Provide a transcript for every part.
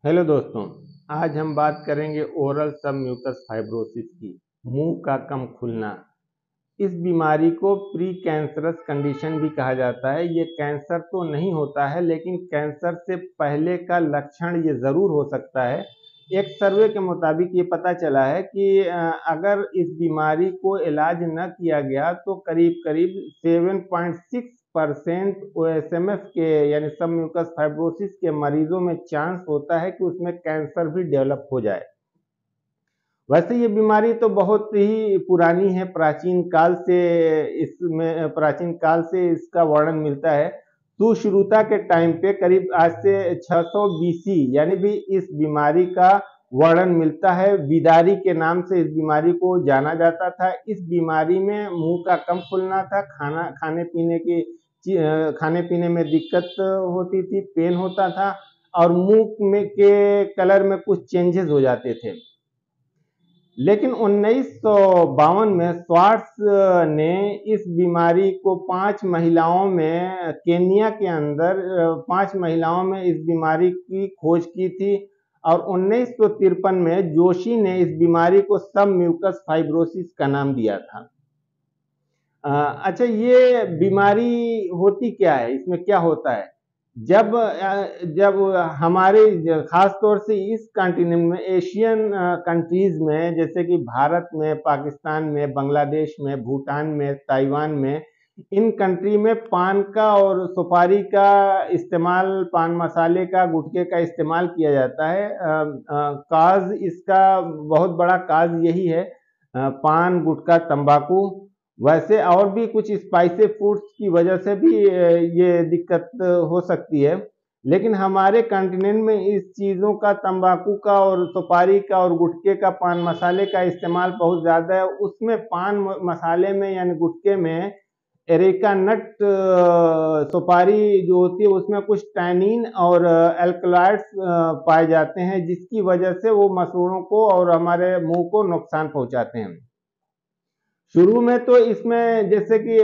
Hello दोस्तों, आज हम बात करेंगे ओरल सब म्यूकस फाइब्रोसिस की। मुंह का कम खुलना। इस बीमारी को प्री कैंसरस कंडीशन भी कहा जाता है। ये कैंसर तो नहीं होता है, लेकिन कैंसर से पहले का लक्षण ये ज़रूर हो सकता है। एक सर्वे के मुताबिक ये पता चला है कि अगर इस बीमारी को इलाज न किया गया तो करीब करीब 7.6% OSMF के यानी सब म्यूकस फाइब्रोसिस के मरीजों में चांस होता है कि उसमें कैंसर भी डेवलप हो जाए। वैसे ये बीमारी तो बहुत ही पुरानी है, प्राचीन काल से इसका वर्णन मिलता है। सुश्रुता के टाइम पे करीब आज से 600 BC यानी भी इस बीमारी का वर्णन मिलता है। बिदारी के नाम से इस बीमारी को जाना जाता था। इस बीमारी में मुंह का कम खुलना था, खाने पीने में दिक्कत होती थी, पेन होता था और मुंह में के कलर में कुछ चेंजेस हो जाते थे। लेकिन 1952 में स्वार्ट्स ने इस बीमारी को 5 महिलाओं में केन्या के अंदर 5 महिलाओं में इस बीमारी की खोज की थी और 1953 में जोशी ने इस बीमारी को सब म्यूकस फाइब्रोसिस का नाम दिया था। अच्छा, ये बीमारी होती क्या है, इसमें क्या होता है? जब हमारे खास तौर से इस कॉन्टिनेंट में एशियन कंट्रीज में जैसे कि भारत में, पाकिस्तान में, बांग्लादेश में, भूटान में, ताइवान में, इन कंट्री में पान का और सुपारी का इस्तेमाल, पान मसाले का, गुटखे का इस्तेमाल किया जाता है। काज इसका बहुत बड़ा काज यही है, पान, गुटखा, तंबाकू। वैसे और भी कुछ स्पाइसी फूड्स की वजह से भी ये दिक्कत हो सकती है। लेकिन हमारे कॉन्टिनेंट में इस चीज़ों का, तंबाकू का और सुपारी का और गुटखे का, पान मसाले का इस्तेमाल बहुत ज़्यादा है। उसमें पान मसाले में यानी गुटखे में एरेका नट सुपारी जो होती है उसमें कुछ टैनिन और एल्कलॉइड्स पाए जाते हैं, जिसकी वजह से वो मसूड़ों को और हमारे मुंह को नुकसान पहुंचाते हैं। शुरू में तो इसमें जैसे कि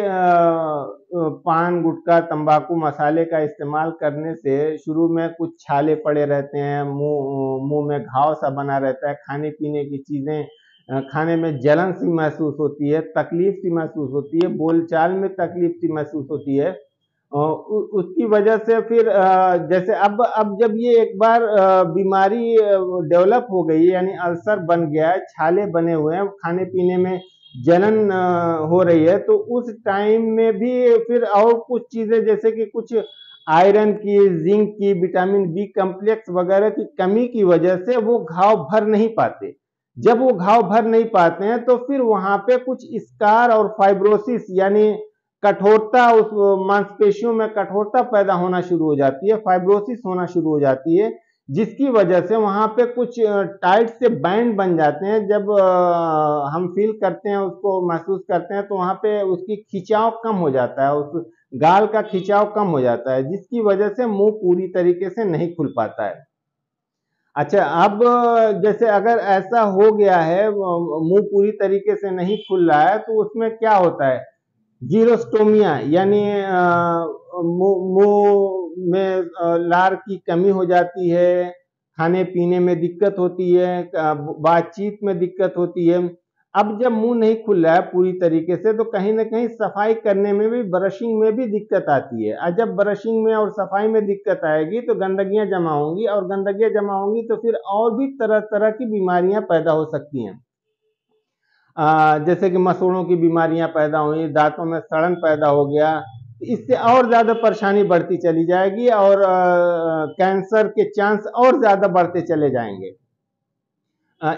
पान, गुटखा, तंबाकू, मसाले का इस्तेमाल करने से शुरू में कुछ छाले पड़े रहते हैं, मुंह में घाव सा बना रहता है, खाने पीने की चीज़ें खाने में जलन सी महसूस होती है, तकलीफ सी महसूस होती है, बोलचाल में तकलीफ सी महसूस होती है। उसकी वजह से फिर जैसे अब जब ये एक बार बीमारी डेवलप हो गई यानी अल्सर बन गया है, छाले बने हुए हैं, खाने पीने में जलन हो रही है, तो उस टाइम में भी फिर और कुछ चीजें जैसे कि कुछ आयरन की, जिंक की, विटामिन बी कम्प्लेक्स वगैरह की कमी की वजह से वो घाव भर नहीं पाते। जब वो घाव भर नहीं पाते हैं तो फिर वहां पे कुछ स्कार और फाइब्रोसिस यानी कठोरता, उस मांसपेशियों में कठोरता पैदा होना शुरू हो जाती है, फाइब्रोसिस होना शुरू हो जाती है, जिसकी वजह से वहां पे कुछ टाइट से बैंड बन जाते हैं। जब हम फील करते हैं, उसको महसूस करते हैं, तो वहां पे उसकी खिंचाव कम हो जाता है, उस गाल का खिंचाव कम हो जाता है, जिसकी वजह से मुंह पूरी तरीके से नहीं खुल पाता है। अच्छा, अब जैसे अगर ऐसा हो गया है, मुंह पूरी तरीके से नहीं खुल रहा है, तो उसमें क्या होता है? जीरोस्टोमिया यानी मुंह में लार की कमी हो जाती है, खाने पीने में दिक्कत होती है, बातचीत में दिक्कत होती है। अब जब मुंह नहीं खुल रहा है पूरी तरीके से तो कहीं ना कहीं सफाई करने में भी, ब्रशिंग में भी दिक्कत आती है। और जब ब्रशिंग में और सफाई में दिक्कत आएगी तो गंदगियां जमा होंगी, और गंदगियां जमा होंगी तो फिर और भी तरह तरह की बीमारियां पैदा हो सकती हैं। जैसे कि मसूड़ों की बीमारियां पैदा हुई, दांतों में सड़न पैदा हो गया, इससे और ज्यादा परेशानी बढ़ती चली जाएगी और कैंसर के चांस और ज्यादा बढ़ते चले जाएंगे।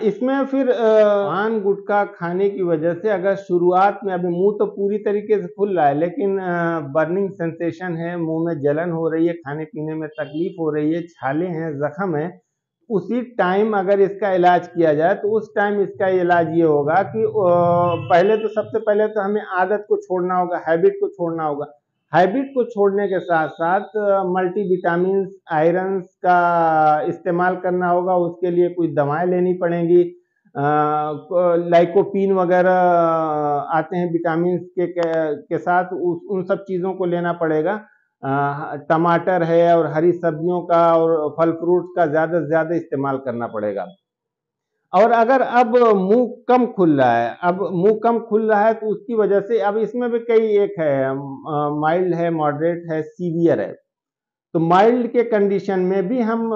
इसमें फिर पान गुटखा खाने की वजह से अगर शुरुआत में, अभी मुंह तो पूरी तरीके से खुल रहा है लेकिन बर्निंग सेंसेशन है, मुंह में जलन हो रही है, खाने पीने में तकलीफ हो रही है, छाले हैं, जख्म है, उसी टाइम अगर इसका इलाज किया जाए तो उस टाइम इसका इलाज ये होगा कि पहले तो, सबसे पहले तो हमें आदत को छोड़ना होगा, हैबिट को छोड़ना होगा। हैबिट को छोड़ने के साथ साथ मल्टीविटामिन, आयरन का इस्तेमाल करना होगा, उसके लिए कुछ दवाएं लेनी पड़ेंगी। लाइकोपीन वगैरह आते हैं विटामिन के साथ, उन सब चीज़ों को लेना पड़ेगा। टमाटर है और हरी सब्जियों का और फल फ्रूट का ज़्यादा से ज़्यादा इस्तेमाल करना पड़ेगा। और अगर अब मुंह कम खुल रहा है, अब मुंह कम खुल रहा है तो उसकी वजह से अब इसमें भी कई एक है, माइल्ड है, मॉडरेट है, सीवियर है। तो माइल्ड के कंडीशन में भी हम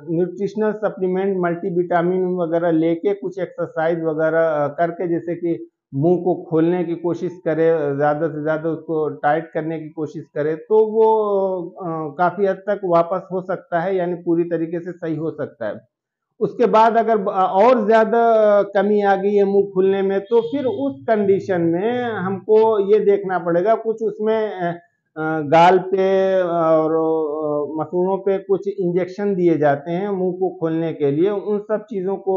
न्यूट्रिशनल सप्लीमेंट मल्टीविटामिन वगैरह लेके कुछ एक्सरसाइज वगैरह करके, जैसे कि मुंह को खोलने की कोशिश करें, ज़्यादा से ज़्यादा उसको टाइट करने की कोशिश करें, तो वो काफ़ी हद तक वापस हो सकता है, यानी पूरी तरीके से सही हो सकता है। उसके बाद अगर और ज़्यादा कमी आ गई है मुंह खुलने में, तो फिर उस कंडीशन में हमको ये देखना पड़ेगा, कुछ उसमें गाल पे और मसूड़ों पे कुछ इंजेक्शन दिए जाते हैं मुंह को खोलने के लिए, उन सब चीज़ों को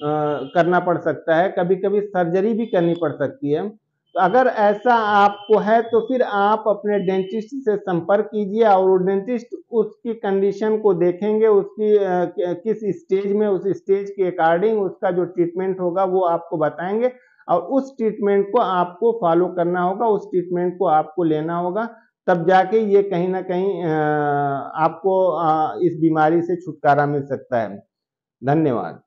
करना पड़ सकता है, कभी कभी सर्जरी भी करनी पड़ सकती है। तो अगर ऐसा आपको है तो फिर आप अपने डेंटिस्ट से संपर्क कीजिए, और वो डेंटिस्ट उसकी कंडीशन को देखेंगे, उसकी किस स्टेज में, उस स्टेज के अकॉर्डिंग उसका जो ट्रीटमेंट होगा वो आपको बताएंगे, और उस ट्रीटमेंट को आपको फॉलो करना होगा, उस ट्रीटमेंट को आपको लेना होगा, तब जाके ये कहीं ना कहीं आपको इस बीमारी से छुटकारा मिल सकता है। धन्यवाद।